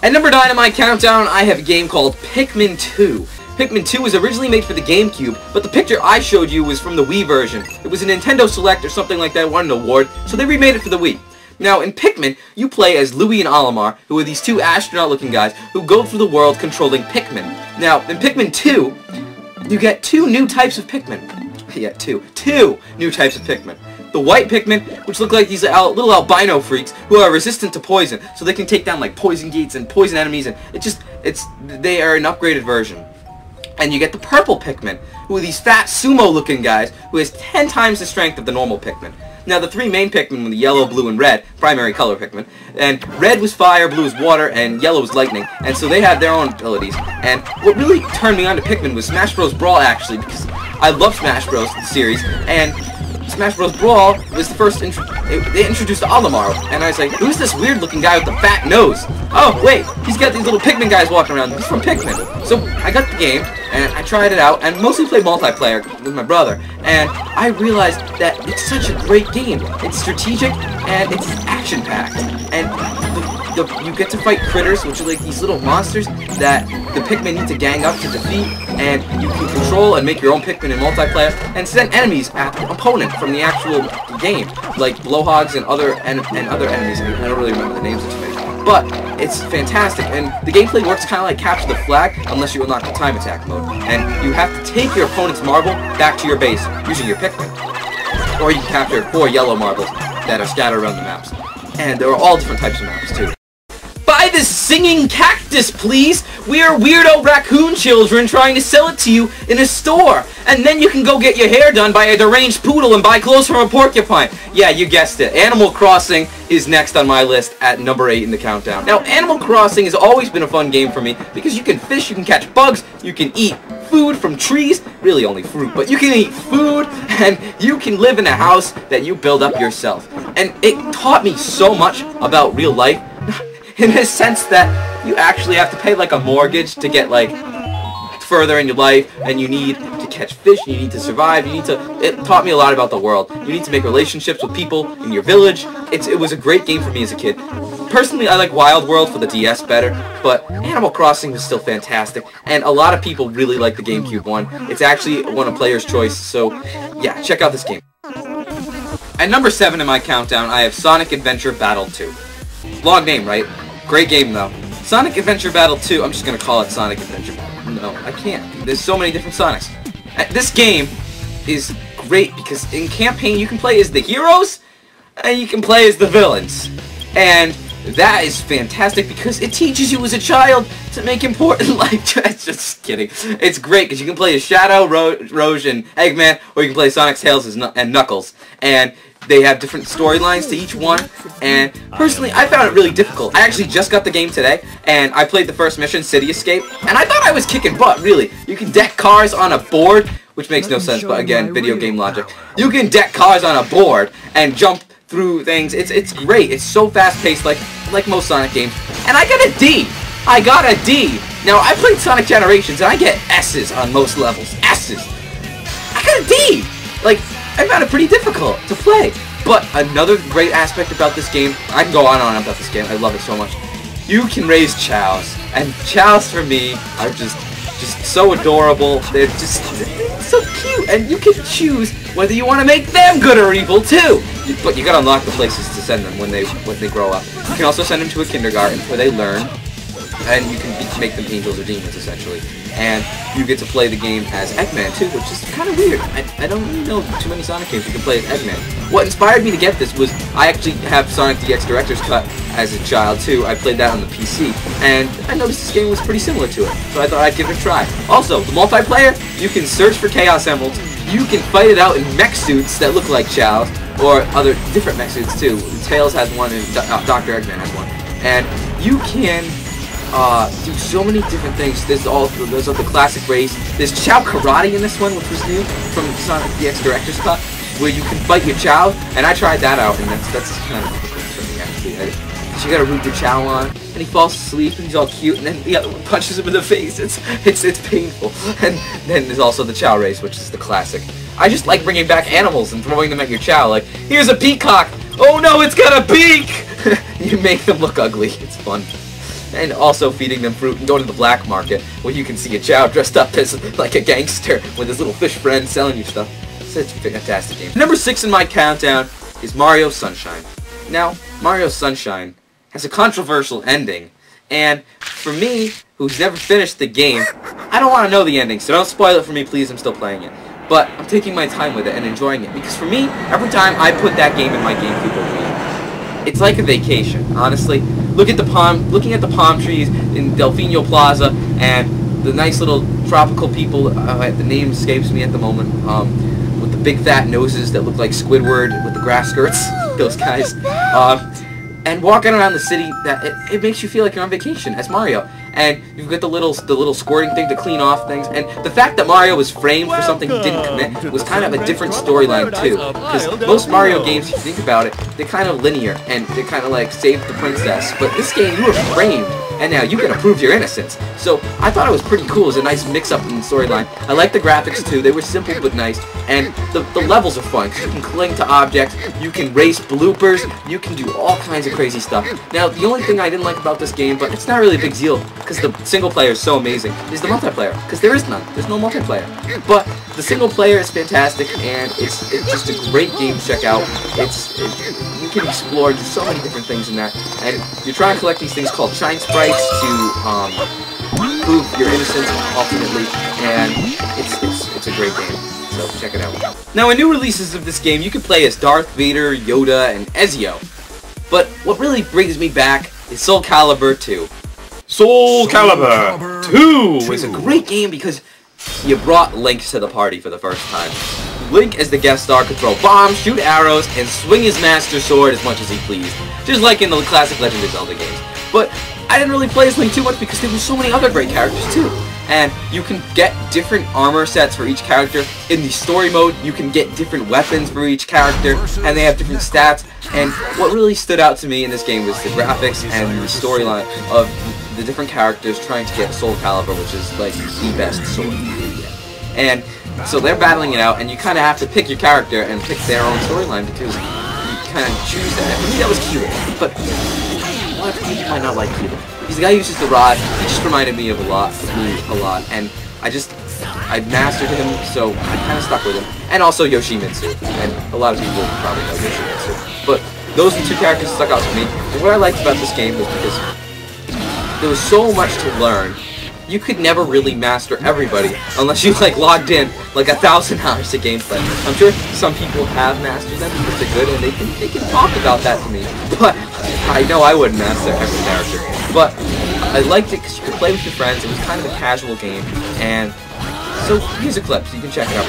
At number 9 on my countdown, I have a game called Pikmin 2. Pikmin 2 was originally made for the GameCube, but the picture I showed you was from the Wii version. It was a Nintendo Select or something like that, won an award, so they remade it for the Wii. Now, in Pikmin, you play as Louie and Olimar, who are these two astronaut-looking guys who go through the world controlling Pikmin. Now, in Pikmin 2, you get two new types of Pikmin. Yeah, two new types of Pikmin. The white Pikmin, which look like these little albino freaks who are resistant to poison, so they can take down like poison gates and poison enemies, and they are an upgraded version. And you get the purple Pikmin, who are these fat sumo-looking guys who has 10 times the strength of the normal Pikmin. Now, the three main Pikmin were the yellow, blue, and red, primary color Pikmin, and red was fire, blue was water, and yellow was lightning, and so they had their own abilities. And what really turned me on to Pikmin was Smash Bros. Brawl, actually, because I love Smash Bros. The series, and Smash Bros. Brawl was the first they introduced Olimar, and I was like, who's this weird-looking guy with the fat nose? Oh, wait, he's got these little Pikmin guys walking around. He's from Pikmin. So I got the game, and I tried it out, and mostly played multiplayer with my brother, and I realized that it's such a great game. It's strategic, and it's action-packed, and you get to fight critters, which are like these little monsters that the Pikmin need to gang up to defeat, and you can control and make your own Pikmin in multiplayer, and send enemies at the opponent from the actual game, like blowhogs and other enemies. I don't really remember the names of too many, but it's fantastic, and the gameplay works kind of like Capture the Flag, unless you unlock the time attack mode, and you have to take your opponent's marble back to your base using your Pikmin, or you can capture 4 yellow marbles that are scattered around the maps, and there are all different types of maps too. Buy this singing cactus, please! We are weirdo raccoon children trying to sell it to you in a store. And then you can go get your hair done by a deranged poodle and buy clothes from a porcupine. Yeah, you guessed it. Animal Crossing is next on my list at number 8 in the countdown. Now, Animal Crossing has always been a fun game for me because you can fish, you can catch bugs, you can eat food from trees, really only fruit, but you can eat food, and you can live in a house that you build up yourself. And it taught me so much about real life, in a sense that you actually have to pay like a mortgage to get like further in your life, and you need to catch fish, you need to survive, it taught me a lot about the world. You need to make relationships with people in your village. It was a great game for me as a kid. Personally, I like Wild World for the DS better, but Animal Crossing was still fantastic, and a lot of people really like the GameCube one. It's actually one of Player's Choice, so yeah, check out this game. At number 7 in my countdown, I have Sonic Adventure Battle 2. Long name, right? Great game, though. Sonic Adventure Battle 2, I'm just gonna call it Sonic Adventure Battle. No, I can't. There's so many different Sonics. This game is great because in campaign you can play as the heroes, and you can play as the villains. And that is fantastic because it teaches you as a child to make important life choices. Just kidding. It's great because you can play as Shadow, Rouge, and Eggman, or you can play Sonic, Tails, and Knuckles. And they have different storylines to each one, and personally, I found it really difficult. I actually just got the game today, and I played the first mission, City Escape, and I thought I was kicking butt, really. You can deck cars on a board, which makes no sense, but again, video game logic. You can deck cars on a board and jump through things. It's great. It's so fast-paced, like most Sonic games. And I got a D. I got a D. Now, I played Sonic Generations, and I get S's on most levels. S's. I got a D. Like, I found it pretty difficult to play. But another great aspect about this game, I can go on and on about this game, I love it so much. You can raise chows. And chows for me are just so adorable. They're just so cute. And you can choose whether you want to make them good or evil too. But you gotta unlock the places to send them when they grow up. You can also send them to a kindergarten where they learn. And you can make them angels or demons, essentially. And you get to play the game as Eggman, too, which is kind of weird. I don't really know too many Sonic games you can play as Eggman. What inspired me to get this was, I actually have Sonic DX Director's Cut as a child, too. I played that on the PC, and I noticed this game was pretty similar to it, so I thought I'd give it a try. Also, the multiplayer, you can search for Chaos Emeralds, you can fight it out in mech suits that look like Chow's, or other different mech suits, too. Tails has one, and Dr. Eggman has one. And you can do so many different things. There's the classic race. There's Chow Karate in this one, which was new from Sonic DX Director's Cut, where you can fight your Chow, and I tried that out, and that's kind of difficult for me, actually. You gotta root your Chow on, and he falls asleep, and he's all cute, and then the other one punches him in the face. It's painful. And then there's also the Chow race, which is the classic. I just like bringing back animals and throwing them at your Chow, like, here's a peacock! Oh no, it's got a beak! You make them look ugly. It's fun. and also feeding them fruit and going to the black market where you can see a Chow dressed up as like a gangster with his little fish friend selling you stuff. It's a fantastic game. Number 6 in my countdown is Mario Sunshine. Now, Mario Sunshine has a controversial ending, and for me, who's never finished the game, I don't want to know the ending, so don't spoil it for me, please. I'm still playing it. But I'm taking my time with it and enjoying it, because for me, every time I put that game in my GameCube over, it's like a vacation, honestly. Looking at the palm trees in Delfino Plaza, and the nice little tropical people, the name escapes me at the moment, with the big fat noses that look like Squidward with the grass skirts, those guys. And walking around the city, it makes you feel like you're on vacation as Mario. And you've got the little squirting thing to clean off things. And the fact that Mario was framed for something he didn't commit was kind of a different storyline too. Because most Mario games, if you think about it, they're kind of linear and they kind of like save the princess. But this game, you were framed, and now you can prove your innocence. So I thought it was pretty cool. It was a nice mix-up in the storyline. I like the graphics too. They were simple but nice. And the levels are fun, because you can cling to objects, you can race bloopers, you can do all kinds of crazy stuff. Now, the only thing I didn't like about this game, but it's not really a big deal, because the single player is so amazing, is the multiplayer, because there is none. There's no multiplayer. But the single player is fantastic, and it's just a great game to check out. You can explore, do so many different things in that, and you're trying to collect these things called shine sprites to prove your innocence ultimately, and it's a great game. So check it out. Now, in new releases of this game, you can play as Darth Vader, Yoda, and Ezio. But what really brings me back is Soul Calibur II. Soul Calibur 2 was a great game because you brought Link to the party for the first time. Link, as the guest star, could throw bombs, shoot arrows, and swing his master sword as much as he pleased, just like in the classic Legend of Zelda games. But I didn't really play as Link too much because there were so many other great characters too. And you can get different armor sets for each character. In the story mode, you can get different weapons for each character, and they have different stats. And what really stood out to me in this game was the graphics and the storyline of the different characters trying to get Soul Calibur, which is like the best sword you can get. And so they're battling it out, and you kind of have to pick your character and pick their own storyline, because you kind of choose that. For me, that was Kilo, but a lot of people might not like Kilo. He's the guy who uses the rod. He just reminded me of a lot, and I mastered him, so I kind of stuck with him. And also Yoshimitsu, and a lot of people probably know Yoshimitsu. But those are the two characters that stuck out to me. And what I liked about this game was because there was so much to learn. You could never really master everybody unless you like logged in like 1,000 hours of gameplay. I'm sure some people have mastered them because they're good, and they can talk about that to me. But I know I wouldn't master every character. But I liked it because you could play with your friends. It was kind of a casual game, and so here's a clip so you can check it out.